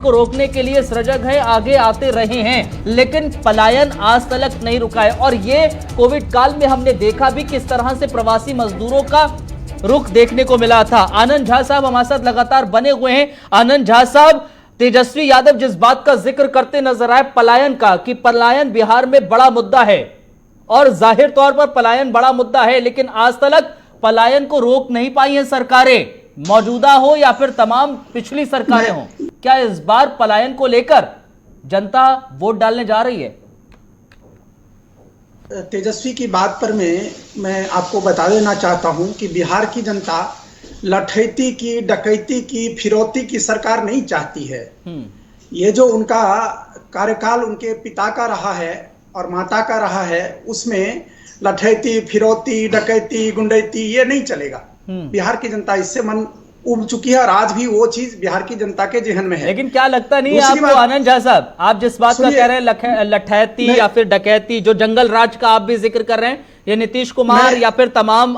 को रोकने के लिए सजग है, आगे आते रहे हैं, लेकिन पलायन आज तक नहीं रुका है। और ये कोविड काल में हमने देखा भी किस तरह से प्रवासी मजदूरों का रुख देखने को मिला था। आनंद झा साहब हमारे साथ लगातार बने हुए हैं। आनंद झा साहब, तेजस्वी यादव जिस बात का जिक्र करते नजर आए पलायन का, कि पलायन बिहार में बड़ा मुद्दा है और जाहिर तौर पर पलायन बड़ा मुद्दा है, लेकिन आज तक पलायन को रोक नहीं पाई हैं सरकारें, मौजूदा हो या फिर तमाम पिछली सरकारें हो। क्या इस बार पलायन को लेकर जनता वोट डालने जा रही है? तेजस्वी की बात पर मैं आपको बता देना चाहता हूं कि बिहार की जनता लठैती की, डकैती की, फिरौती की सरकार नहीं चाहती है। ये जो उनका कार्यकाल उनके पिता का रहा है और माता का रहा है, उसमें लठैती, फिरौती, डकैती, गुंडैती ये नहीं चलेगा। बिहार की जनता इससे मन उब चुकी है और आज भी वो चीज बिहार की जनता के जहन में है। लेकिन क्या लगता नहीं है आपको आनंद झा साहब, आप जिस बात का कह रहे हैं लठैती या फिर डकैती, जो जंगल राज का आप भी जिक्र कर रहे हैं, ये नीतीश कुमार या फिर तमाम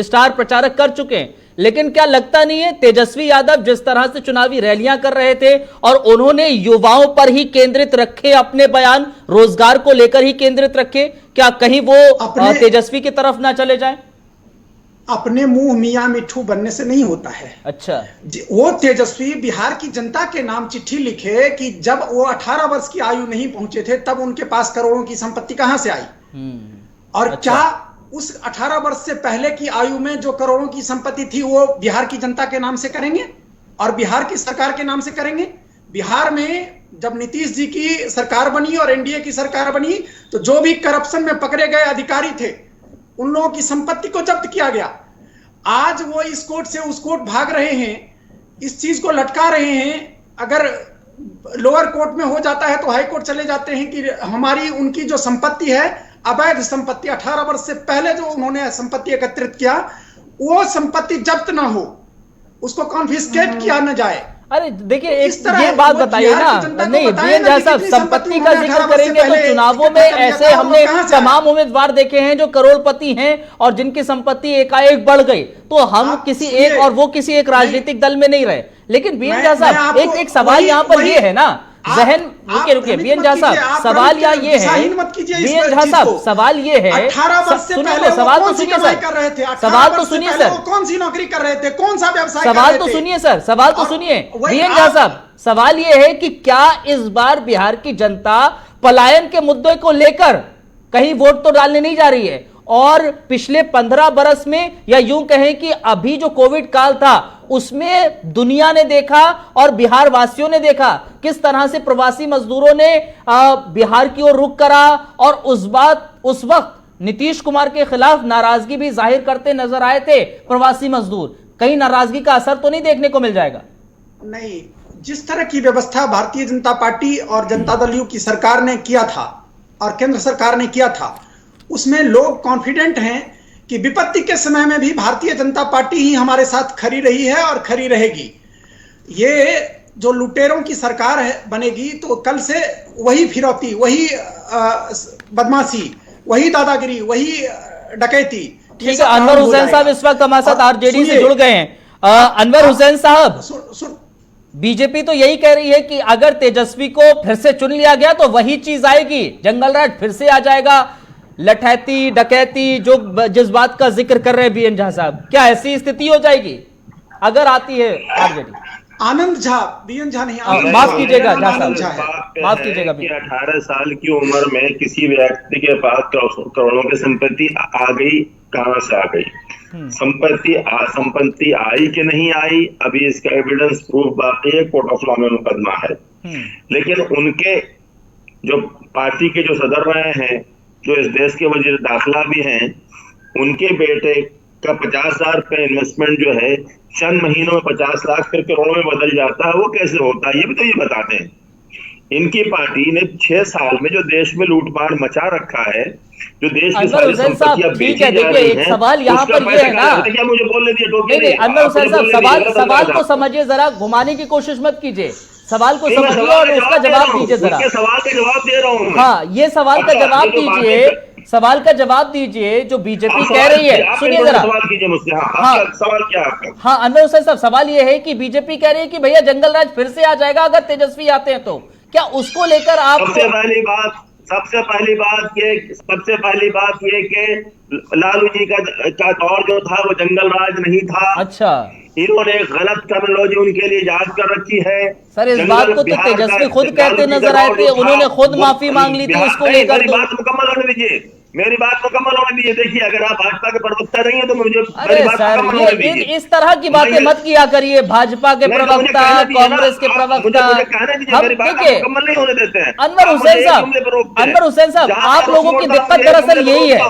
स्टार प्रचारक कर चुके हैं, लेकिन क्या लगता नहीं है तेजस्वी यादव जिस तरह से चुनावी रैलियां कर रहे थे और उन्होंने युवाओं पर ही केंद्रित रखे अपने बयान, रोजगार को लेकर ही केंद्रित रखे, क्या कहीं वो तेजस्वी की तरफ ना चले जाए? अपने मुंह मियां मिठू बनने से नहीं होता है। अच्छा, वो तेजस्वी बिहार की जनता के नाम चिट्ठी लिखे कि जब वो 18 वर्ष की आयु नहीं पहुंचे थे तब उनके पास करोड़ों की संपत्ति कहां से आई, और अच्छा। क्या उस 18 वर्ष से पहले की आयु में जो करोड़ों की संपत्ति थी वो बिहार की जनता के नाम से करेंगे और बिहार की सरकार के नाम से करेंगे? बिहार में जब नीतीश जी की सरकार बनी और एनडीए की सरकार बनी तो जो भी करप्शन में पकड़े गए अधिकारी थे उन लोगों की संपत्ति को जब्त किया गया। आज वो इस कोर्ट से उस कोर्ट भाग रहे हैं, इस चीज को लटका रहे हैं। अगर लोअर कोर्ट में हो जाता है तो हाई कोर्ट चले जाते हैं कि हमारी उनकी जो संपत्ति है, अवैध संपत्ति, 18 वर्ष से पहले जो उन्होंने संपत्ति एकत्रित किया, वो संपत्ति जब्त ना हो, उसको कॉन्फिस्केट किया न जाए। अरे देखिए, ये बात बताइए ना, नहीं बीएन झा साहब, संपत्ति का जिक्र करेंगे तो चुनावों में ऐसे हमने तमाम उम्मीदवार देखे हैं जो करोड़पति हैं और जिनकी संपत्ति एकाएक बढ़ गई, तो हम किसी एक और वो किसी एक राजनीतिक दल में नहीं रहे। लेकिन बीएन झा साहब, एक सवाल यहाँ पर ये है ना, जहन रुकिए बीएन झा साहब, सवाल यहाँ ये है, बीएन झा साहब सवाल ये है, सुनिए सवाल तो सुनिए सर, सवाल तो सुनिए सर, कौन सी नौकरी कर रहे थे, कौन सा व्यवसाय, सवाल तो सुनिए सर, सवाल तो सुनिए बीएन झा साहब, सवाल ये है कि क्या इस बार बिहार की जनता पलायन के मुद्दे को लेकर कहीं वोट तो डालने नहीं जा रही है? और पिछले 15 बरस में या यूं कहें कि अभी जो कोविड काल था उसमें दुनिया ने देखा और बिहार वासियों ने देखा किस तरह से प्रवासी मजदूरों ने बिहार की ओर रुख करा और उस वक्त नीतीश कुमार के खिलाफ नाराजगी भी जाहिर करते नजर आए थे प्रवासी मजदूर। कहीं नाराजगी का असर तो नहीं देखने को मिल जाएगा? नहीं, जिस तरह की व्यवस्था भारतीय जनता पार्टी और जनता दल यू की सरकार ने किया था और केंद्र सरकार ने किया था, उसमें लोग कॉन्फिडेंट हैं कि विपत्ति के समय में भी भारतीय जनता पार्टी ही हमारे साथ खड़ी रही है और खड़ी रहेगी। ये जो लुटेरों की सरकार है बनेगी तो कल से वही फिरौती, वही बदमाशी, वही दादागिरी, वही डकैती। ठीक है, अनवर हुसैन साहब इस वक्त हमारे साथ आरजेडी से जुड़ गए हैं। अनवर हुसैन साहब, बीजेपी तो यही कह रही है कि अगर तेजस्वी को फिर से चुन लिया गया तो वही चीज आएगी, जंगल राज फिर से आ जाएगा, लठैती, डकैती, जो जिस बात का जिक्र कर रहे हैं बीएन झा साहब, क्या ऐसी स्थिति हो जाएगी अगर आती है आरजेडी? आनंद झा, बीएन झा नहीं, माफ कीजिएगा झा साहब, माफ कीजिएगा। 18 साल की उम्र में किसी व्यक्ति के पास करोड़ों की संपत्ति आ गई, कहां से आ गई? संपत्ति आई कि नहीं आई, अभी इसका एविडेंस प्रूफ बाकी है, कोर्ट ऑफ लॉ में मुकदमा है। लेकिन उनके जो पार्टी के जो सदर रहे हैं, जो इस देश के वजीर दाखिला भी हैं, उनके बेटे का 50,000 रुपए इन्वेस्टमेंट जो है चंद महीनों में 50 लाख फिर करोड़ों में बदल जाता है, वो कैसे होता है ये भी तो ये बताते हैं। इनकी पार्टी ने 6 साल में जो देश में लूटमार मचा रखा है, जो देश की सारी संपत्तियां बेची जा रही हैं, सवाल यहाँ पर ये है ना, क्या मुझे बोलने दिए? अनवर हुसैन साहब, सवाल को समझिए, जरा घुमाने की कोशिश मत कीजिए, सवाल को समझिए और उसका जवाब दीजिए जरा। सवाल का जवाब दे रहा हूँ। हाँ, ये सवाल का जवाब दीजिए। सवाल का जवाब दीजिए जो बीजेपी कह रही है। सुनिए जरा, सवाल कीजिए मुझसे। हाँ, सवाल क्या है आपका? हाँ अनवर हुसैन साहब, सवाल ये है कि बीजेपी कह रही है कि भैया जंगल राज फिर से आ जाएगा अगर तेजस्वी आते हैं, तो क्या उसको लेकर आप? सबसे पहली बात ये कि लालू जी का दौर जो था वो जंगल राज नहीं था। अच्छा, इन्होंने गलत टर्मिनोलॉजी उनके लिए याद कर रखी है। सर इस बात को तो तेजस्वी खुद कहते नजर आए थे, उन्होंने खुद माफी मांग ली थी उसको लेकर। मेरी बात मुकम्मल होने दीजिए, मेरी बात मुकम्मल होने दीजिए। देखिए, अगर आप भाजपा के प्रवक्ता नहीं है तो मुझे अरे मेरी बात सर मुकम्मल होने दीजिए। इस तरह की बातें मत किया करिए, भाजपा के प्रवक्ता, कांग्रेस के प्रवक्ता। हम देखिए मुकम्मल नहीं होने देते हैं। अनवर हुसैन साहब, आप लोगों की दिक्कत दरअसल यही है,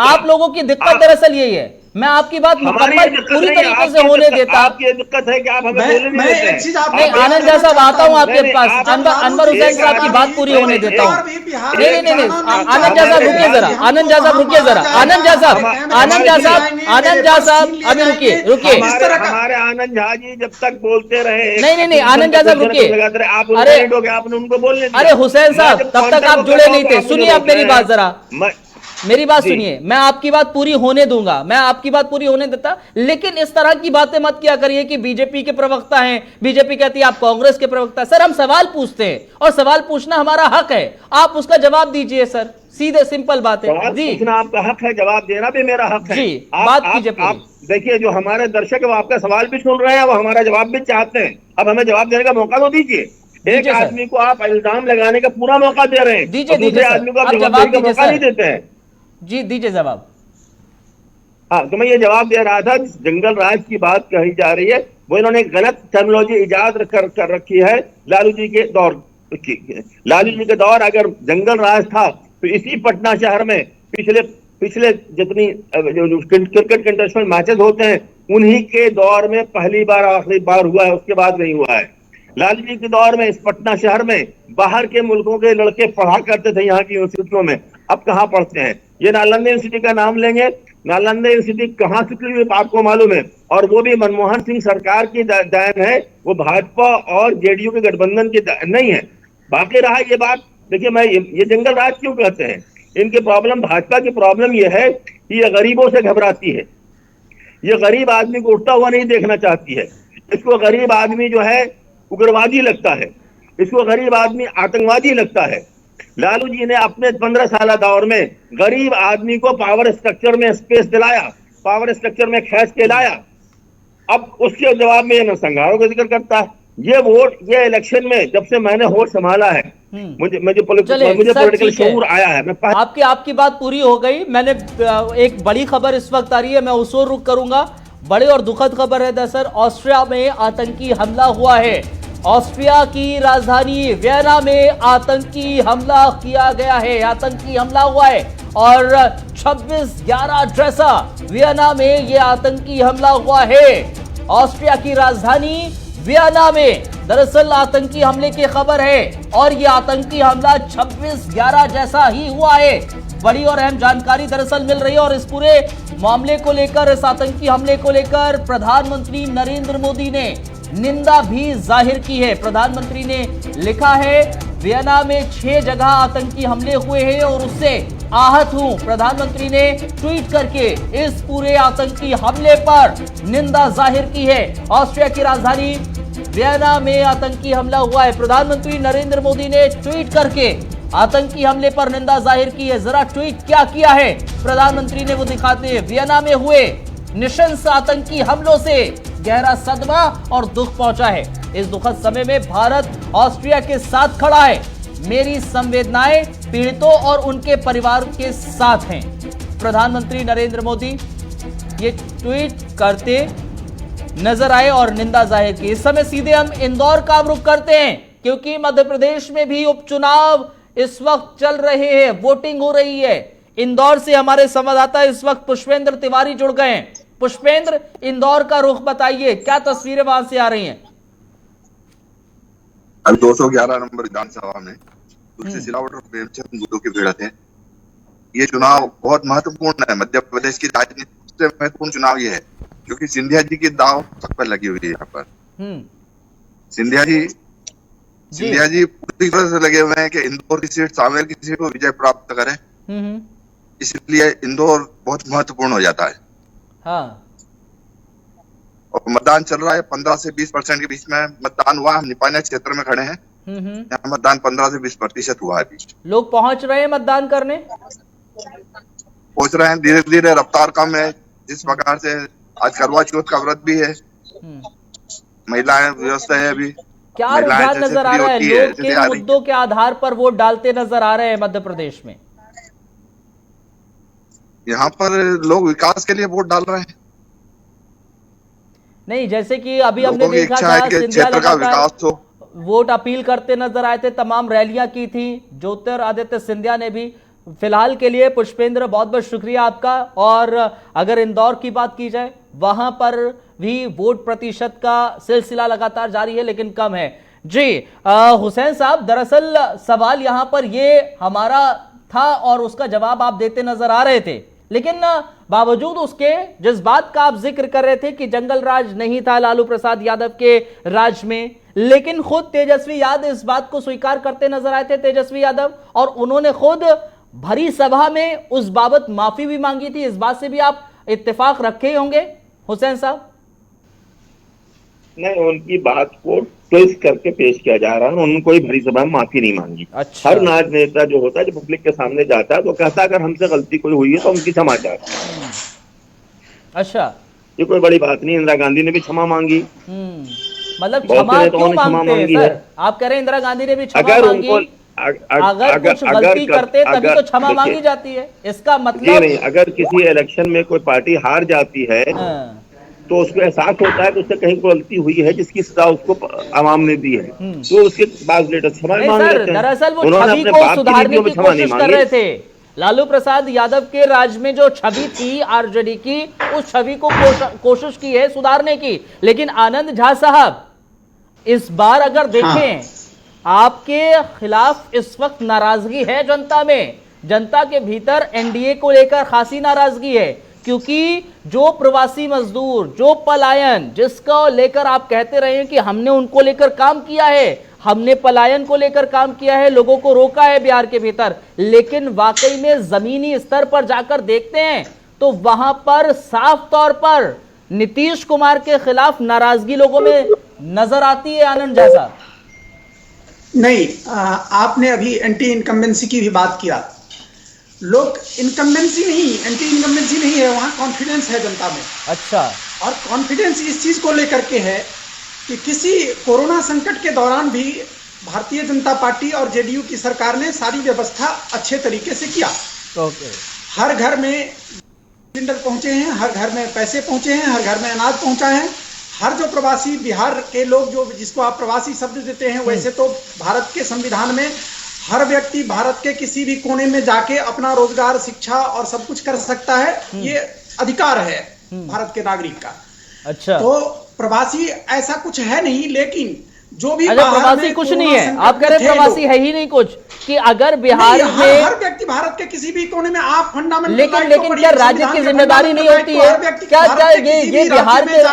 आप लोगों की दिक्कत दरअसल यही है। मैं आपकी बात मुकम्मल पूरी तरीके से होने देता। आपकी दिक्कत है कि आप हमें बोलने नहीं देते। नहीं आनंद झा साहब, आता हूँ आपके पास। अनवर हुसैन साहब की बात पूरी होने देता हूँ। नहीं आनंद झा साहब रुकिए जरा, आनंद झा साहब रुकिए जरा, आनंद झा साहब अभी रुकिए। हमारे आनंद झा जी जब तक बोलते रहे। नहीं आनंद झा साहब रुकिए। आपने उनको बोलने दिया। अरे हुसैन साहब तब तक आप जुड़े नहीं थे, सुनिए आप मेरी बात जरा, मेरी बात सुनिए। मैं आपकी बात पूरी होने दूंगा, मैं आपकी बात पूरी होने देता, लेकिन इस तरह की बातें मत किया करिए कि बीजेपी के प्रवक्ता हैं, बीजेपी कहती है आप कांग्रेस के प्रवक्ता। सर हम सवाल पूछते हैं और सवाल पूछना हमारा हक है, आप उसका जवाब दीजिए सर, सीधे सिंपल बात है जी। पूछना आपका हक है, जवाब देना भी मेरा हक है जी। बात कीजिए। आप देखिए, जो हमारे दर्शक वो आपका सवाल भी सुन रहे हैं, वो हमारा जवाब भी चाहते हैं। अब हमें जवाब देने का मौका तो दीजिए। एक आदमी को आप इल्जाम लगाने का पूरा मौका दे रहे हैं, दूसरे आदमी को आप जवाब देने का मौका नहीं देते हैं। जी दीजिए जवाब। हाँ, तो मैं ये जवाब दे रहा था, जंगल राज की बात कही जा रही है, वो इन्होंने गलत टर्मिनोलॉजी इजाद कर रखी है लालू जी के दौर की। लालू जी के दौर अगर जंगल राज था तो इसी पटना शहर में पिछले जितनी जो क्रिकेट के इंटरनेशनल मैचेस होते हैं उन्हीं के दौर में पहली बार आखिरी बार हुआ है, उसके बाद नहीं हुआ है। लालू जी के दौर में इस पटना शहर में बाहर के मुल्कों के लड़के पढ़ा करते थे यहाँ की यूनिवर्सिटियों में, अब कहाँ पढ़ते हैं। ये नालंदा यूनिवर्सिटी का नाम लेंगे, नालंदा यूनिवर्सिटी कहाँ से खुली हुई आपको मालूम है, और वो भी मनमोहन सिंह सरकार की देन है, वो भाजपा और जेडीयू के गठबंधन की नहीं है। बाकी रहा ये बात, देखिए मैं ये जंगल राज क्यों कहते हैं, इनकी प्रॉब्लम, भाजपा की प्रॉब्लम ये है कि ये गरीबों से घबराती है, ये गरीब आदमी को उठता हुआ नहीं देखना चाहती है, इसको गरीब आदमी जो है उग्रवादी लगता है, इसको गरीब आदमी आतंकवादी लगता है। लालू जी ने अपने 15 साल दौर में गरीब आदमी को पावर स्ट्रक्चर में स्पेस दिलाया, पावर स्ट्रक्चर में खींच के लाया। अब उसके जवाब में ये नरसंहारों का जिक्र करता है। ये वोट, ये इलेक्शन में जब से मैंने होश संभाला है, मुझे पॉलिटिकल शऊर आया है। आपकी बात पूरी हो गई। मैंने एक बड़ी खबर इस वक्त आ रही है, मैं उस ओर रुख करूंगा। बड़े और दुखद खबर है दरअसल, ऑस्ट्रिया में आतंकी हमला हुआ है। ऑस्ट्रिया की राजधानी वियना में आतंकी हमला किया गया है, आतंकी हमला हुआ है और 26/11 जैसा वियना में यह आतंकी हमला हुआ है। ऑस्ट्रिया की राजधानी वियना में दरअसल आतंकी हमले की खबर है और यह आतंकी हमला 26/11 जैसा ही हुआ है। बड़ी और अहम जानकारी दरअसल मिल रही है और इस पूरे मामले को लेकर, इस आतंकी हमले को लेकर प्रधानमंत्री नरेंद्र मोदी ने निंदा भी जाहिर की है। प्रधानमंत्री ने लिखा है वियना में 6 जगह आतंकी हमले हुए हैं और उससे आहत हूं। प्रधानमंत्री ने ट्वीट करके इस पूरे आतंकी हमले पर निंदा जाहिर की है। ऑस्ट्रिया की राजधानी वियना में आतंकी हमला हुआ है। प्रधानमंत्री नरेंद्र मोदी ने ट्वीट करके आतंकी हमले पर निंदा जाहिर की है। जरा ट्वीट क्या किया है प्रधानमंत्री ने वो दिखाते हैं। वियना में हुए निशंस आतंकी हमलों से गहरा सदमा और दुख पहुंचा है। इस दुखद समय में भारत ऑस्ट्रिया के साथ खड़ा है। मेरी संवेदनाएं पीड़ितों और उनके परिवार के साथ हैं। प्रधानमंत्री नरेंद्र मोदी ये ट्वीट करते नजर आए और निंदा जाहिर की। इस समय सीधे हम इंदौर का रुख करते हैं क्योंकि मध्य प्रदेश में भी उपचुनाव इस वक्त चल रहे हैं, वोटिंग हो रही है। इंदौर से हमारे संवाददाता इस वक्त पुष्पेंद्र तिवारी जुड़ गए हैं। पुष्पेंद्र, इंदौर का रुख बताइए, क्या तस्वीरें वहां से आ रही हैं? अब 211 नंबर विधानसभा में तुलसी सिलावट और प्रेमचंद गुड्डू की भिड़ंत है। ये चुनाव बहुत महत्वपूर्ण है, मध्य प्रदेश की राजनीति सबसे महत्वपूर्ण चुनाव ये है क्योंकि सिंधिया जी की दाव सब पर लगी हुई है। यहाँ पर सिंधिया जी पूरी तरह से लगे हुए हैं कि इंदौर की सीट, सांवेर की सीट को विजय प्राप्त करें। इसलिए इंदौर बहुत महत्वपूर्ण हो जाता है। हाँ, और मतदान चल रहा है 15 से 20% के बीच में मतदान हुआ। हम निपानिया क्षेत्र में खड़े हैं, यहाँ मतदान 15 से 20% हुआ है। लोग पहुंच रहे हैं मतदान करने, पहुंच रहे हैं, धीरे धीरे रफ्तार कम है। जिस प्रकार से आज करवा चौथ का व्रत भी है, महिलाएं व्यवस्था है। अभी क्या रुझान नजर आ रहा है? लोग किन मुद्दों के आधार पर वोट डालते नजर आ रहे हैं मध्य प्रदेश में? यहाँ पर लोग विकास के लिए वोट डाल रहे हैं। नहीं, जैसे कि अभी हमने देखा था क्षेत्र का विकास हो, वोट अपील करते नजर आए थे, तमाम रैलियां की थी ज्योतिरादित्य सिंधिया ने भी। फिलहाल के लिए पुष्पेंद्र बहुत बहुत शुक्रिया आपका। और अगर इंदौर की बात की जाए, वहां पर भी वोट प्रतिशत का सिलसिला लगातार जारी है, लेकिन कम है। जी हुसैन साहब, दरअसल सवाल यहां पर ये हमारा था और उसका जवाब आप देते नजर आ रहे थे, लेकिन बावजूद उसके जिस बात का आप जिक्र कर रहे थे कि जंगल राज नहीं था लालू प्रसाद यादव के राज में, लेकिन खुद तेजस्वी यादव इस बात को स्वीकार करते नजर आए थे, तेजस्वी यादव, और उन्होंने खुद भरी सभा में उस बाबत माफी भी मांगी थी। इस बात से भी आप इत्तेफाक रखे होंगे हुसैन साहब? नहीं, उनकी बात को ट्विस्ट करके पेश किया जा रहा है। उन्होंने कोई भरी सभा में माफी नहीं मांगी। अच्छा। हर राजनेता जो होता है, जो पब्लिक के सामने जाता है, तो कहता है अगर हमसे गलती कोई हुई है तो उनकी क्षमा चाहते हैं। अच्छा, ये कोई बड़ी बात नहीं। इंदिरा गांधी ने भी क्षमा मांगी। मतलब क्षमा क्यों मांगते हैं सर? आप कह रहे हैं इंदिरा गांधी ने भी क्षमा मांगी, अगर कुछ गलती करते तभी तो क्षमा मांगी जाती है, इसका मतलब नहीं। अगर किसी इलेक्शन में कोई पार्टी हार जाती है तो उसको एहसास होता है कि उससे कहीं गलती हुई है जिसकी सजा उसको आवाम ने दी है, तो उसके बाद लेटर क्षमा मांग लेते हैं। दरअसल वो छवि को सुधारने की कोशिश कर रहे थे। लालू प्रसाद यादव के राज में जो छवि थी आरजेडी की, उस छवि को कोशिश की है सुधारने की। लेकिन आनंद झा साहब, इस बार अगर देखें, आपके खिलाफ इस वक्त नाराजगी है जनता में, जनता के भीतर एनडीए को लेकर खासी नाराजगी है, क्योंकि जो प्रवासी मजदूर, जो पलायन, जिसको लेकर आप कहते रहे हैं कि हमने उनको लेकर काम किया है, हमने पलायन को लेकर काम किया है, लोगों को रोका है बिहार के भीतर, लेकिन वाकई में जमीनी स्तर पर जाकर देखते हैं तो वहां पर साफ तौर पर नीतीश कुमार के खिलाफ नाराजगी लोगों में नजर आती है। आनंद झा साहब, नहीं, आपने अभी एंटी इनकम्बेंसी की भी बात किया। लोग इनकम्बेंसी नहीं, एंटी इनकम्बेंसी नहीं है, वहां कॉन्फिडेंस है जनता में। अच्छा। और कॉन्फिडेंस इस चीज को लेकर के है कि किसी कोरोना संकट के दौरान भी भारतीय जनता पार्टी और जेडीयू की सरकार ने सारी व्यवस्था अच्छे तरीके से किया। ओके। हर घर में सिलेंडर पहुंचे हैं, हर घर में पैसे पहुंचे हैं, हर घर में अनाज पहुंचा है। हर जो प्रवासी बिहार के लोग, जो जिसको आप प्रवासी शब्द देते हैं, वैसे तो भारत के संविधान में हर व्यक्ति भारत के किसी भी कोने में जाके अपना रोजगार, शिक्षा और सब कुछ कर सकता है, ये अधिकार है भारत के नागरिक का। अच्छा। तो प्रवासी ऐसा कुछ है नहीं, लेकिन जो भी प्रवासी कुछ नहीं है, आप कह रहे प्रवासी है ही नहीं कुछ, कि अगर बिहार में हर व्यक्ति भारत के किसी भी कोने में आप फंडामेंटल, लेकिन क्या राज्य की जिम्मेदारी नहीं होती है? क्या ये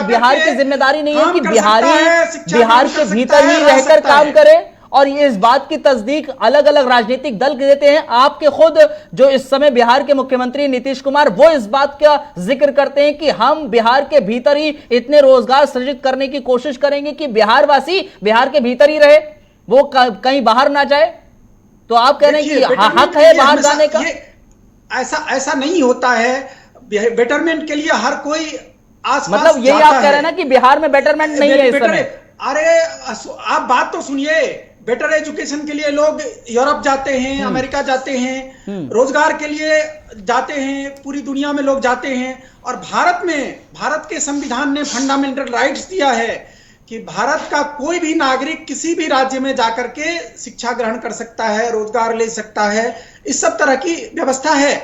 बिहार की जिम्मेदारी नहीं है कि बिहार के भीतर ही रहकर काम करे? और ये इस बात की तस्दीक अलग अलग राजनीतिक दल देते हैं। आपके खुद जो इस समय बिहार के मुख्यमंत्री नीतीश कुमार, वो इस बात का जिक्र करते हैं कि हम बिहार के भीतर ही इतने रोजगार सृजित करने की कोशिश करेंगे कि बिहार वासी बिहार के भीतर ही रहे, वो कहीं बाहर ना जाए। तो आप कह रहे हैं कि हक है बाहर जाने का? ऐसा नहीं होता है। बेटरमेंट के लिए हर कोई आसपास, मतलब यही आप कह रहे हैं ना कि बिहार में बेटरमेंट नहीं है इस समय? अरे आप बात तो सुनिए। बेटर एजुकेशन के लिए लोग यूरोप जाते हैं, अमेरिका जाते हैं, रोजगार के लिए जाते हैं, पूरी दुनिया में लोग जाते हैं। और भारत के संविधान ने फंडामेंटल राइट्स दिया है कि भारत का कोई भी नागरिक किसी भी राज्य में जाकर के शिक्षा ग्रहण कर सकता है, रोजगार ले सकता है, इस सब तरह की व्यवस्था है।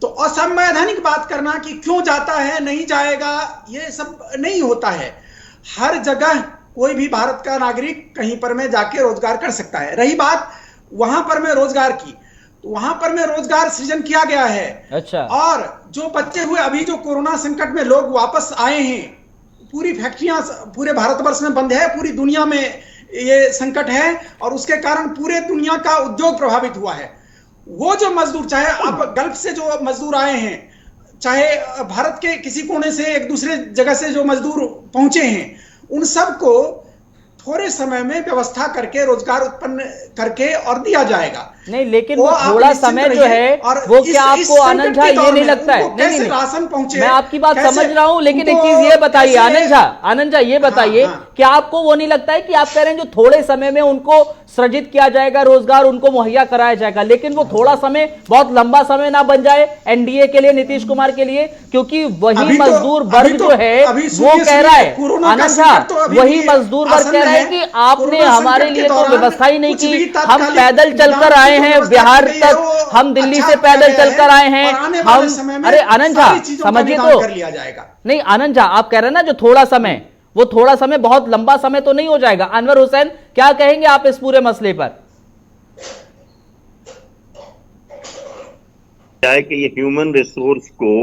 तो असंवैधानिक बात करना कि क्यों जाता है, नहीं जाएगा, ये सब नहीं होता है। हर जगह कोई भी भारत का नागरिक कहीं पर में जाके रोजगार कर सकता है। रही बात वहां पर में रोजगार की, तो वहां पर में रोजगार सृजन किया गया है। अच्छा। और जो बच्चे हुए, अभी जो कोरोना संकट में लोग वापस आए हैं, पूरी फैक्ट्रियां पूरे भारतवर्ष में बंद है, पूरी दुनिया में ये संकट है और उसके कारण पूरे दुनिया का उद्योग प्रभावित हुआ है। वो जो मजदूर, चाहे अब गल्फ से जो मजदूर आए हैं, चाहे भारत के किसी कोने से एक दूसरे जगह से जो मजदूर पहुंचे हैं, उन सबको थोड़े समय में व्यवस्था करके रोजगार उत्पन्न करके और दिया जाएगा। नहीं, लेकिन वो थोड़ा समय जो है वो क्या आपको आनंद झा ये नहीं लगता है? नहीं, राशन पहुंचे, मैं आपकी बात समझ रहा हूं, लेकिन एक चीज ये बताइए आनंद झा ये बताइए, क्या आपको वो नहीं लगता है कि आप कह रहे हैं जो थोड़े समय में उनको सृजित किया जाएगा, रोजगार उनको मुहैया कराया जाएगा, लेकिन वो थोड़ा समय बहुत लंबा समय ना बन जाए एनडीए के लिए, नीतीश कुमार के लिए? क्योंकि वही मजदूर वर्ग जो है वो कह रहा है, आनंद झा, वही मजदूर वर्ग कह रहा है कि आपने हमारे लिए तो व्यवस्था ही नहीं की, हम पैदल चलकर आए हैं बिहार तक, हम दिल्ली से पैदल चलकर आए हैं, हम, अरे आनंद झा समझिए तो, नहीं आनंद झा आप कह रहे हैं ना जो थोड़ा समय, वो थोड़ा समय बहुत लंबा समय तो नहीं हो जाएगा। अनवर हुसैन क्या कहेंगे आप इस पूरे मसले पर? क्या है कि ये ह्यूमन रिसोर्स को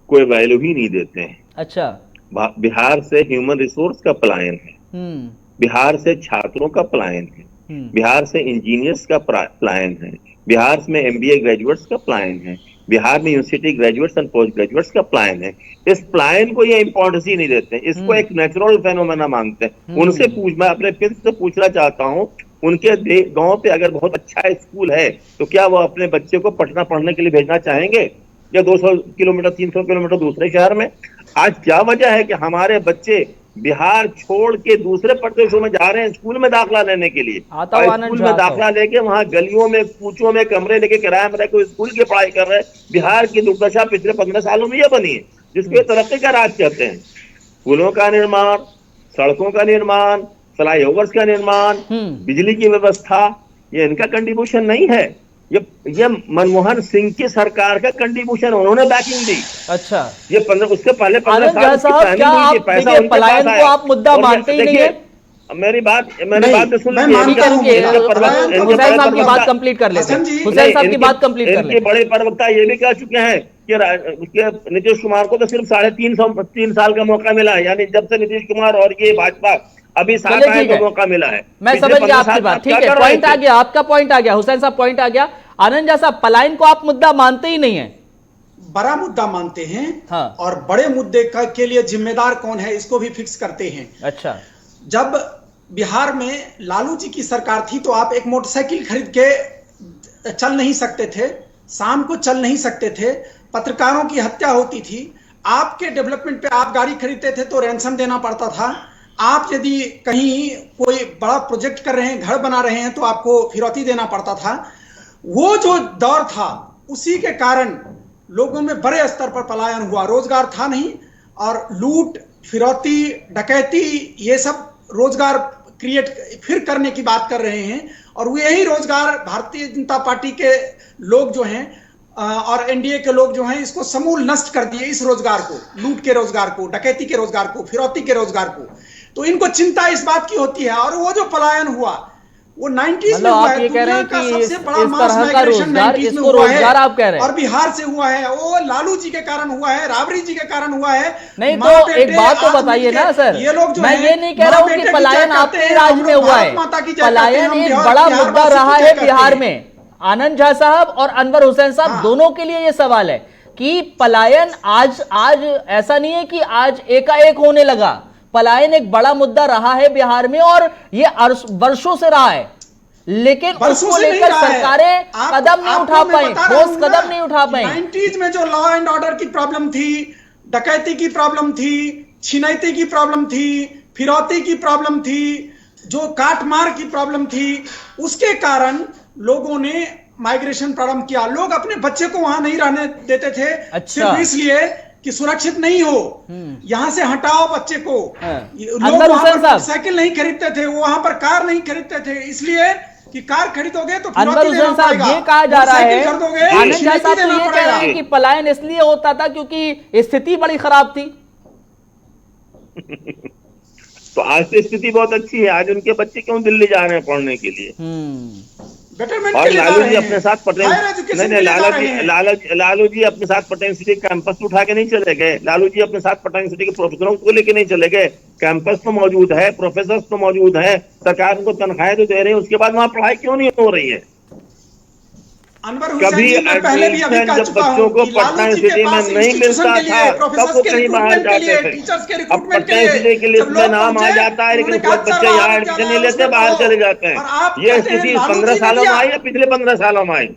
कोई वैल्यू ही नहीं देते हैं। अच्छा, बिहार से ह्यूमन रिसोर्स का पलायन है, बिहार से छात्रों का पलायन है, बिहार से इंजीनियर्स का पलायन है, बिहार में एमबीए ग्रेजुएट्स का पलायन है, बिहार में university graduates and post graduates का पलायन है। इस पलायन को ये इंपॉर्टेंस ही नहीं देते, इसको एक नेचुरल फेनोमेना मानते हैं। उनसे मैं अपने फ्रेंड्स से पूछना चाहता हूँ, उनके गांव पे अगर बहुत अच्छा स्कूल है तो क्या वो अपने बच्चे को पटना पढ़ने के लिए भेजना चाहेंगे या 200 किलोमीटर 300 किलोमीटर दूसरे शहर में? आज क्या वजह है कि हमारे बच्चे बिहार छोड़ के दूसरे प्रदेशों में जा रहे हैं स्कूल में दाखिला लेने के लिए, और स्कूल में दाखिला लेके वहां गलियों में कूचों में कमरे लेके किराए में रहकर स्कूल की पढ़ाई कर रहे हैं। बिहार की दुर्दशा पिछले 15 सालों में यह बनी है, जिसको तरक्की का राज कहते हैं। पुलों का निर्माण, सड़कों का निर्माण, फ्लाईओवर्स का निर्माण, बिजली की व्यवस्था, ये इनका कंट्रीब्यूशन नहीं है, ये मनमोहन सिंह की सरकार का कंट्रीब्यूशन, उन्होंने बैकिंग दी। अच्छा, ये 15 उसके पहले 15 साल पैसा पलायन को आप मुद्दा मानते ही नहीं है? मेरी बात तो सुन लीजिए, हुसैन साहब की बात कंप्लीट कर लेते हैं। हुसैन साहब की बात कंप्लीट कर लेते हैं। बड़े प्रवक्ता ये भी कह चुके हैं कि नीतीश कुमार को तो सिर्फ 3.5 साल का मौका मिला है, यानी जब से नीतीश कुमार और ये भाजपा अभी साथ आए को मौका मिला है। मैं समझ गया आपकी बात, ठीक है, पॉइंट आ गया, आपका पॉइंट आ गया, हुसैन साहब पॉइंट आ गया। आनंद झा साहब, पलायन को आप मुद्दा मानते ही नहीं है? बड़ा मुद्दा मानते हैं, हाँ। और बड़े मुद्दे के लिए जिम्मेदार कौन है इसको भी फिक्स करते हैं। अच्छा, जब बिहार में लालू जी की सरकार थी तो आप एक मोटरसाइकिल खरीद के चल नहीं सकते थे, शाम को चल नहीं सकते थे, पत्रकारों की हत्या होती थी, आपके डेवलपमेंट पे आप गाड़ी खरीदते थे तो रैंसम देना पड़ता था, आप यदि कहीं कोई बड़ा प्रोजेक्ट कर रहे हैं, घर बना रहे हैं तो आपको फिरौती देना पड़ता था। वो जो दौर था उसी के कारण लोगों में बड़े स्तर पर पलायन हुआ, रोजगार था नहीं, और लूट, फिरौती, डकैती, ये सब रोजगार क्रिएट फिर करने की बात कर रहे हैं। और वो यही रोजगार भारतीय जनता पार्टी के लोग जो हैं और एनडीए के लोग जो हैं इसको समूल नष्ट कर दिए, इस रोजगार को, लूट के रोजगार को, डकैती के रोजगार को, फिरौती के रोजगार को। तो इनको चिंता इस बात की होती है। और वो जो पलायन हुआ वो 90s में हुआ है, दुनिया का सबसे बड़ा मास माइग्रेशन 90s में हुआ है, आप कह रहे हैं, और बिहार से हुआ है। वो लालू जी के कारण हुआ है, राबड़ी जी के कारण हुआ है। नहीं तो एक बात तो बताइए ना सर, ये लोग जो मैं ये नहीं कह रहा हूँ कि पलायन आपके राज में हुआ है, पलायन एक बड़ा मुद्दा रहा है बिहार में। आनंद झा साहब और अनवर हुसैन साहब दोनों के लिए ये सवाल है कि पलायन आज ऐसा नहीं है कि आज एकाएक होने लगा, पलायन एक बड़ा मुद्दा रहा है बिहार में और ये वर्षों से रहा है, लेकिन उसको लेकर सरकारें कदम नहीं उठा पाई, ठोस कदम नहीं उठा पाई। 90s में जो लॉ एंड ऑर्डर की प्रॉब्लम थी, डकैती की प्रॉब्लम थी, छिनैती की प्रॉब्लम थी, फिरौती की प्रॉब्लम थी, जो काटमार की प्रॉब्लम थी, उसके कारण लोगों ने माइग्रेशन प्रारंभ किया। लोग अपने बच्चे को वहां नहीं रहने देते थे, सिर्फ इसलिए कि सुरक्षित नहीं हो, यहां से हटाओ बच्चे को। लोग वहां पर साइकिल नहीं खरीदते थे, वो वहां पर कार नहीं खरीदते थे, इसलिए कि कार खरीदोगे तो अनवर हुसैन साहब ये कहा जा रहा है, आनंद झा साहब तो ये कह रहे हैं कि पलायन इसलिए होता था क्योंकि स्थिति बड़ी खराब थी। तो आज तो स्थिति बहुत अच्छी है, आज उनके बच्चे क्यों दिल्ली जा रहे हैं पढ़ने के लिए? और लालू जी अपने साथ लालू जी अपने साथ पटेल सिटी कैंपस उठा के नहीं चले गए, लालू जी अपने साथ पटेल सिटी के प्रोफेसरों को लेके नहीं चले गए। कैंपस तो मौजूद है, प्रोफेसर तो मौजूद है, सरकार उनको तनख्वाहें तो दे रही है, उसके बाद वहां पढ़ाई क्यों नहीं हो रही है? अनवर हुसैन कभी जी, मैं पहले भी अभी कह जब चुका बच्चों हूं को कि पटना लालू जी के सिटी में पास नहीं इंस्टीट्यूशन मिलता के लिए, था तब प्रोफेसर्स वो के कहीं बाहर रिक्रूटमेंट के जाते लिए, थे। टीचर्स के अब रिक्रूटमेंट के पटना सिटी के लिए लिस्ट जब में लोग नाम आ पहुंचे, जाता है, लेकिन उन्होंने कहा बच्चे सर यहाँ वहां एडमिशन नहीं विद्यालय लेते, उसमें बाहर पढ़ो, चले जाते हैं। और आप ये कहते हैं स्थिति लालू 15 जी ने सालों में दिया। आई या पिछले 15 सालों में आई?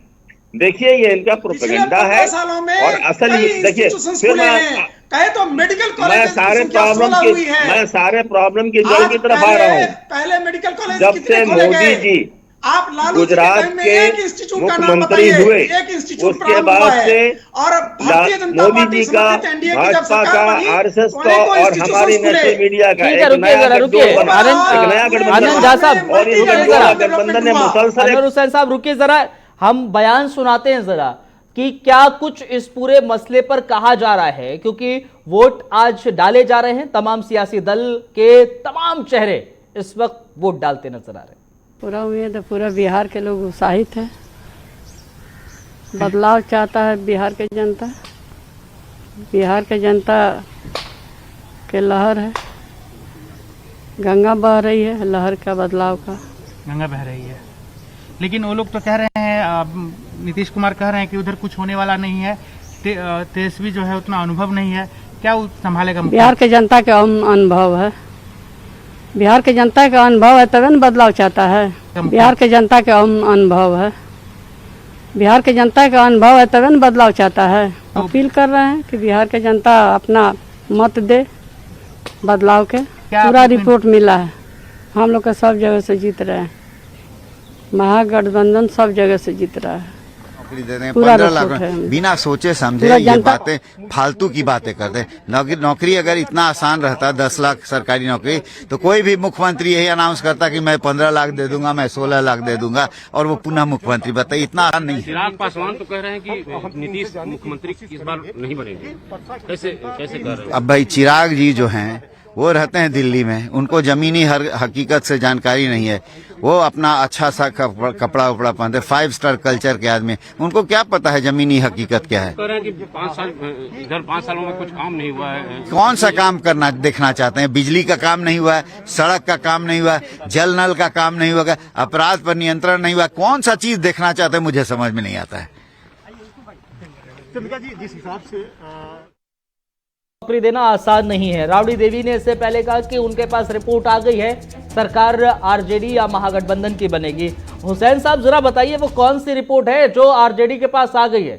देखिए ये इनका पिछले प्रोपेगेंडा 15 है। सालों में और असल कई देखिए, इंस्टीट्यूशंस फिर खुले हैं, कहे तो मेडिकल कॉलेज की संख्या 16 हुई है। मैं सारे प्रॉब्लम की जड़ आज की तरफ आ रहा हूँ। पहले मेडिकल कॉलेज जब कितने से खोले मोदी गए? जी आप लालू जी के गुजरात टाइम में के एक इंस्टीट्यूट का नाम मुख्यमंत्री बताइए, हुए, एक इंस्टीट्यूट उसके प्रारंभ हुआ बाद है। से और भारतीय जनता मोदी पार्टी जी का, समर्थित एनडीए की जब भाजपा सरकार का, बनी, आरएसएस तो का अनेकों और हमारी इंस्टीट्यूशंस खुले। नेशनल मीडिया का ठीक है, एक रुकिए नया जरा, रुकिए गठजोड़ बना, एक नया गठबंधन आनंद झा साहब, और इस रुकिए गठजोड़ जरा, गठबंधन ने मुसलसल अनवर हुसैन साहब रुकिए जरा, हम बयान सुनाते हैं जरा कि क्या कुछ इस पूरे मसले पर कहा जा रहा है, क्योंकि वोट आज डाले जा रहे हैं, तमाम सियासी दल के तमाम चेहरे इस वक्त वोट डालते नजर आ रहे हैं। पूरा उम्मीद है, पूरा बिहार के लोग उत्साहित है, बदलाव चाहता है बिहार के जनता, बिहार के जनता के लहर है, गंगा बह रही है, लहर का बदलाव का गंगा बह रही है। लेकिन वो लोग तो कह रहे हैं, नीतीश कुमार कह रहे हैं कि उधर कुछ होने वाला नहीं है, तेजस्वी जो है उतना अनुभव नहीं है, क्या वो संभालेगा? बिहार के जनता का अनुभव है, बिहार के जनता का अनुभव है तभी न बदलाव चाहता है। बिहार के जनता का अनुभव है, बिहार के जनता का अनुभव है तभी न बदलाव चाहता है। अपील कर रहे हैं कि बिहार के जनता अपना मत दे बदलाव के। पूरा रिपोर्ट मिला है, हम लोग का सब जगह से जीत रहे हैं, महागठबंधन सब जगह से जीत रहा है। नौकरी दे दें 15 लाख, बिना सोचे समझे ये बातें फालतू की बातें करते हैं। नौकरी अगर इतना आसान रहता 10 लाख सरकारी नौकरी, तो कोई भी मुख्यमंत्री यही अनाउंस करता कि मैं 15 लाख दे दूंगा, मैं 16 लाख दे दूंगा, और वो पुनः मुख्यमंत्री। बताइए, इतना आसान नहीं है। चिराग पासवान तो कह रहे हैं कि नीतीश मुख्यमंत्री इस बार नहीं बनेंगे, कैसे कर रहे हैं? अब भाई चिराग जी जो हैं वो रहते हैं दिल्ली में, उनको जमीनी हर हकीकत से जानकारी नहीं है। वो अपना अच्छा सा कपड़ा उपड़ा पहनते, 5 स्टार कल्चर के आदमी, उनको क्या पता है जमीनी हकीकत क्या है? कह रहे हैं कि 5 साल इधर 5 सालों में कुछ काम नहीं हुआ है। कौन सा काम करना देखना चाहते हैं? बिजली का काम नहीं हुआ है, सड़क का काम नहीं हुआ है, जल नल का काम नहीं हुआ, अपराध पर नियंत्रण नहीं हुआ, कौन सा चीज देखना चाहते हैं? मुझे समझ में नहीं आता है। जिस हिसाब से नौकरी देना आसान नहीं है। राबड़ी देवी ने इससे पहले कहा कि उनके पास रिपोर्ट आ गई है, सरकार आरजेडी या महागठबंधन की बनेगी। हुसैन साहब जरा बताइए वो कौन सी रिपोर्ट है जो आरजेडी के पास आ गई है?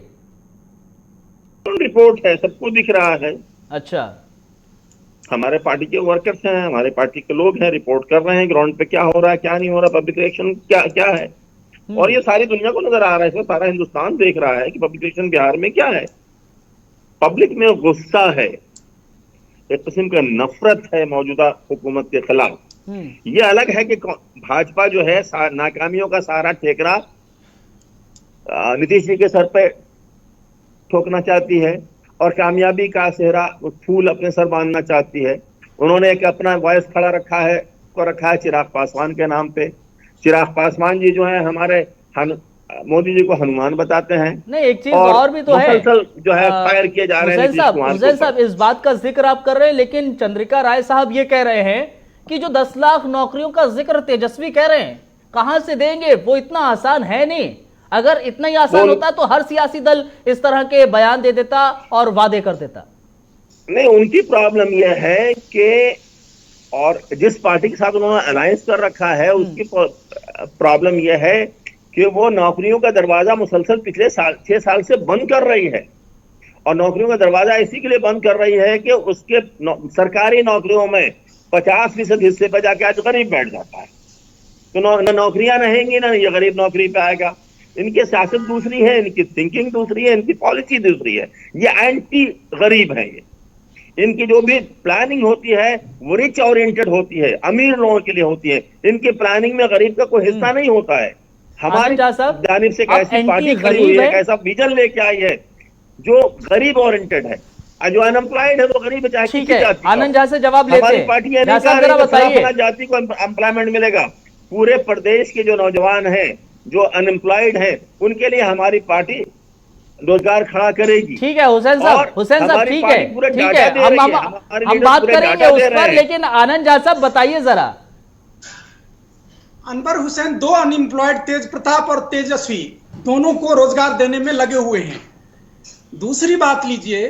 रिपोर्ट है, सबको दिख रहा है। अच्छा, हमारे पार्टी के वर्कर्स हैं, हमारे पार्टी के लोग हैं, रिपोर्ट कर रहे हैं ग्राउंड पे क्या हो रहा है, क्या नहीं हो रहा, पब्लिक रिएक्शन क्या है। और ये सारी दुनिया को नजर आ रहा है, इसमें सारा हिंदुस्तान देख रहा है कि पब्लिक रिएक्शन बिहार में क्या है। पब्लिक में गुस्सा है, एक किस्म का नफरत है मौजूदा हुकूमत के खिलाफ। ये अलग है कि भाजपा जो है नाकामियों का सारा ठेकरा नीतीश जी के सर पे ठोकना चाहती है और कामयाबी का सेहरा फूल अपने सर बांधना चाहती है। उन्होंने एक अपना वॉइस खड़ा रखा है चिराग पासवान के नाम पे। चिराग पासवान जी जो है हमारे मोदी जी को हनुमान बताते हैं। नहीं, एक चीज और भी तो है, जो है फायर किए जा रहे हैं। हुसैन साहब इस बात का जिक्र आप कर रहे हैं, लेकिन चंद्रिका राय साहब ये कह रहे हैं कि जो 10 लाख नौकरियों का जिक्र तेजस्वी कह रहे हैं, कहां से देंगे? वो इतना आसान है नहीं। अगर इतना ही आसान होता तो हर सियासी दल इस तरह के बयान दे देता और वादे कर देता। नहीं, उनकी प्रॉब्लम यह है कि और जिस पार्टी के साथ उन्होंने अलायंस कर रखा है उसकी प्रॉब्लम यह है कि वो नौकरियों का दरवाजा मुसलसल पिछले 6 साल से बंद कर रही है। और नौकरियों का दरवाजा इसी के लिए बंद कर रही है कि उसके सरकारी नौकरियों में 50% हिस्से पर जाके आज गरीब बैठ जाता है, तो नौकरियां रहेंगी ना, ये गरीब नौकरी पे आएगा। इनकी सियासत दूसरी है, इनकी थिंकिंग दूसरी है, इनकी पॉलिसी दूसरी है। ये एंटी गरीब है। ये इनकी जो भी प्लानिंग होती है वो रिच ओरिएंटेड होती है, अमीर लोगों के लिए होती है। इनकी प्लानिंग में गरीब का कोई हिस्सा नहीं होता है। हमारी जानिब से कैसी पार्टी खड़ी हुई है, कैसा विजन लेके आई है जो गरीब ओरिएंटेड है, जो अनएम्प्लॉयड है वो गरीब है, चाहे किसी जाति का। आनंद झा से जवाब लेते हैं। हमारी पार्टी ये नहीं कह रही कि जाति को एम्प्लॉयमेंट मिलेगा। पूरे प्रदेश के जो नौजवान हैं जो अनएम्प्लॉयड हैं उनके लिए हमारी पार्टी रोजगार खड़ा करेगी। ठीक है हुसैन साहब, ठीक है, हम बात करेंगे उस पर, लेकिन आनंद झा साहब बताइए जरा। अनवर हुसैन, 2 अनएम्प्लॉयड तेज प्रताप और तेजस्वी, दोनों को रोजगार देने में लगे हुए हैं। दूसरी बात लीजिए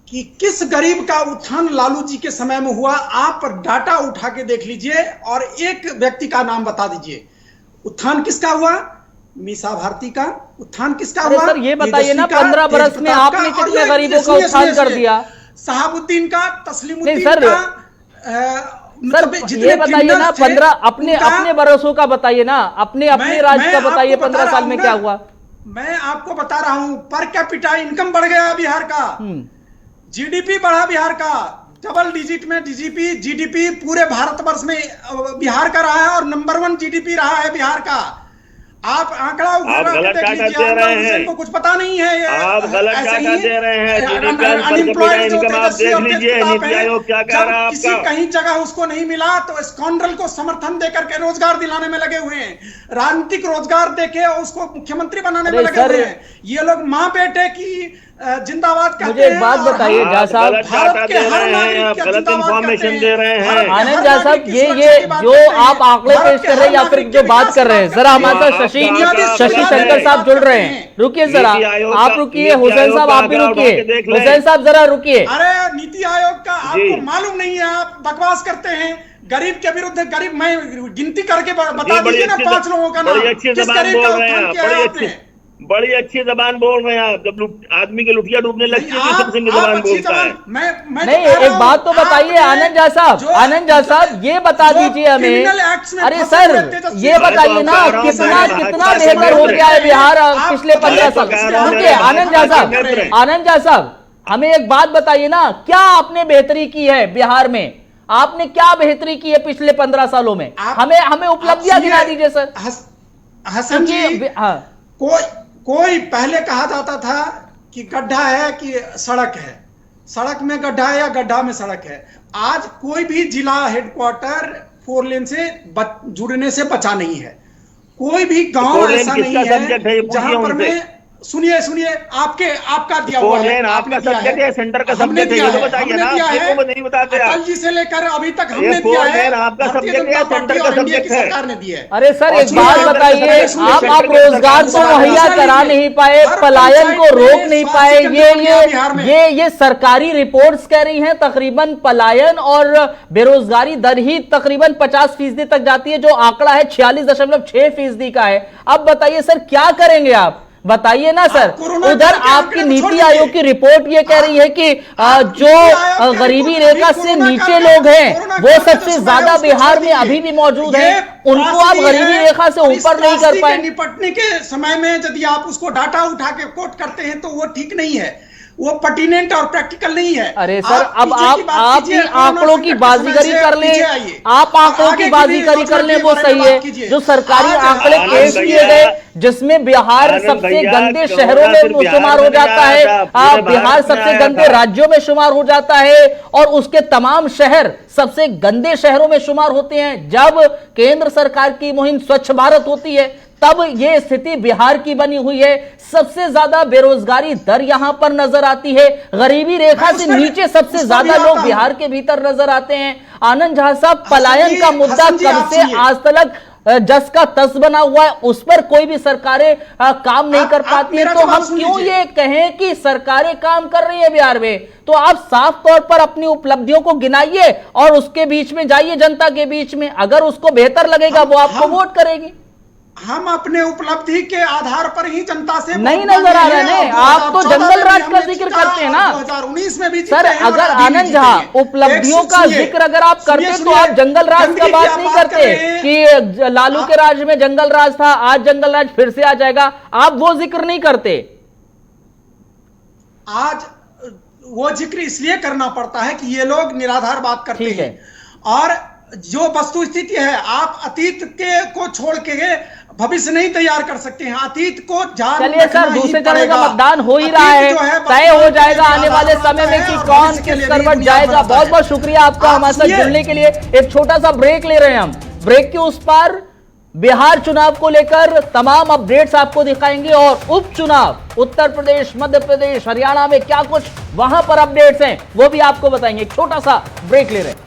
कि किस गरीब का उत्थान लालू जी के समय में हुआ, आप डाटा उठा के देख लीजिए और एक व्यक्ति का नाम बता दीजिए। उत्थान किसका हुआ? मीसा भारती का। उत्थान किसका हुआ? सर ये बताइए ना, 15 बरस में आपने कितने गरीबों का उत्थान कर दिया? शहाबुद्दीन का, तस्लीमुद्दीन सर, का, सर ये बताइए ना, 15 अपने बरसों का बताइए ना, अपने राज्य का बताइए, 15 साल में क्या हुआ? मैं आपको बता रहा हूं, पर कैपिटा इनकम बढ़ गया बिहार का, जीडीपी बढ़ा बिहार का, डबल डिजिट में जीडीपी पूरे भारतवर्ष में बिहार का रहा है और नंबर 1 जीडीपी रहा है बिहार का। आप आंकड़ा आप गलत डाटा दे रहे हैं, को कुछ पता नहीं है, आप गलत डाटा दे रहे हैं। इनकम आप देख लीजिए, नीति आयोग क्या कह रहा है किसी आपका। कहीं जगह उसको नहीं मिला तो स्कॉन्ड्रल को समर्थन देकर के रोजगार दिलाने में लगे हुए हैं, राजनीतिक रोजगार देके उसको मुख्यमंत्री बनाने में लगे हुए हैं। ये लोग माँ बेटे की जिंदाबाद कहते हैं। मुझे एक बात बताइए झा साहब, भारत के हर नागरिक को गलत इंफॉर्मेशन दे रहे हैं। आनंद झा साहब, ये जो आप आंकड़े पेश कर रहे हैं या फिर जो बात कर रहे हैं, जरा हमारे साथ शशि शंकर साहब जुड़ रहे हैं। रुकिए जरा, आप रुकिए, हुसैन साहब आप भी रुकिए, हुसैन साहब जरा रुकिए। अरे नीति आयोग का आपको मालूम नहीं है, आप बकवास करते हैं। गरीब के विरुद्ध गरीब, मैं गिनती करके बता दीजिए ना 5 लोगों का नाम, किस गरीब का उत्थान किया है आपने? बड़ी अच्छी जबान बोल रहे हैं आप। जब आदमी की लुटिया डूबने लगती है तो सबसे जबान बोलता है। मैं नहीं, एक बात तो बताइए आनंद झा साहब, ये बता दीजिए हमें। अरे सर ये बताइए ना, कितना बेहतर हो गया है बिहार पिछले 15 साल। रुकिए आनंद झा साहब, हमें एक बात बताइए ना, क्या आपने बेहतरी की है बिहार में? आपने क्या बेहतरी की है पिछले 15 सालों में? हमें उपलब्धियां गिना दीजिए सर। हसन जी, कोई पहले कहा जाता था कि गड्ढा है कि सड़क है, सड़क में गड्ढा है या गड्ढा में सड़क है। आज कोई भी जिला हेडक्वार्टर 4 लेन से जुड़ने से बचा नहीं है। कोई भी गांव ऐसा नहीं है जहां पर मैं सुनिए आपका दिया हुआ है, आपका सब्जेक्ट है, सेंटर का सब्जेक्ट है, ये तो बताइए ना, आपको नहीं बताते आप। अटल जी से लेकर अभी तक हमने दिया है, आपका सब्जेक्ट है, सेंटर का सब्जेक्ट है, सरकार ने दिया है। अरे सर एक बात बताइए, आप रोजगार तो मुहैया करा नहीं पाए, पलायन को रोक नहीं पाए, ये सरकारी रिपोर्ट्स कह रही हैं तकरीबन पलायन और बेरोजगारी दर ही तकरीबन 50% तक जाती है, जो आंकड़ा है 46.6% का है। अब बताइए सर क्या करेंगे आप, बताइए ना सर। उधर आपकी नीति आयोग की रिपोर्ट ये कह रही है कि जो गरीबी रेखा से नीचे लोग हैं वो सबसे ज्यादा बिहार में अभी भी मौजूद हैं, उनको आप गरीबी रेखा से ऊपर नहीं कर पाए। निपटने के समय में यदि आप उसको डाटा उठा के कोट करते हैं तो वो ठीक नहीं है, वो पर्टिनेंट और प्रैक्टिकल नहीं है। अरे सर अब आप ही आंकड़ों की बाजीगरी कर ले, आप आंकड़ों की बाजीगरी कर ले, वो सही है। जो सरकारी आंकड़े पेश किए गए जिसमें बिहार सबसे गंदे शहरों में शुमार हो जाता है, बिहार सबसे गंदे राज्यों में शुमार हो जाता है और उसके तमाम शहर सबसे गंदे शहरों में शुमार होते हैं। जब केंद्र सरकार की मुहिम स्वच्छ भारत होती है तब यह स्थिति बिहार की बनी हुई है। सबसे ज्यादा बेरोजगारी दर यहां पर नजर आती है, गरीबी रेखा से नीचे सबसे ज्यादा लोग बिहार के भीतर नजर आते हैं। आनंद झा साहब, पलायन का मुद्दा कब से आज तक जस का तस बना हुआ है, उस पर कोई भी सरकारें काम नहीं कर पाती है, तो हम क्यों ये कहें कि सरकारें काम कर रही है बिहार में? तो आप साफ तौर पर अपनी उपलब्धियों को गिनाइए और उसके बीच में जाइए जनता के बीच में, अगर उसको बेहतर लगेगा वो आपको वोट करेगी। हम अपने उपलब्धि के आधार पर ही जनता से नहीं नजर आ रहे हैं, आप तो जंगल राज का जिक्र करते हैं ना 2019 में भी सर। अगर आनंद झा उपलब्धियों का जिक्र अगर आप करते तो आप जंगल राज का बात नहीं करते कि लालू के राज में जंगल राज था, आज जंगल राज फिर से आ जाएगा, आप वो जिक्र नहीं करते। आज वो जिक्र इसलिए करना पड़ता है कि ये लोग निराधार बात करते हैं और जो वस्तु स्थिति है, आप अतीत के को छोड़ के भविष्य नहीं तैयार कर सकते हैं, अतीत को जान। चलिए सर, दूसरे चरण का मतदान हो ही रहा है, तय हो जाएगा आने वाले समय में कि कौन किस करवट जाएगा। बहुत बहुत शुक्रिया आपका हमारे साथ जुड़ने के लिए। एक छोटा सा ब्रेक ले रहे हैं हम, ब्रेक के उस पार बिहार चुनाव को लेकर तमाम अपडेट्स आपको दिखाएंगे और उपचुनाव उत्तर प्रदेश, मध्य प्रदेश, हरियाणा में क्या कुछ वहां पर अपडेट्स हैं वो भी आपको बताएंगे। एक छोटा सा ब्रेक ले रहे हैं।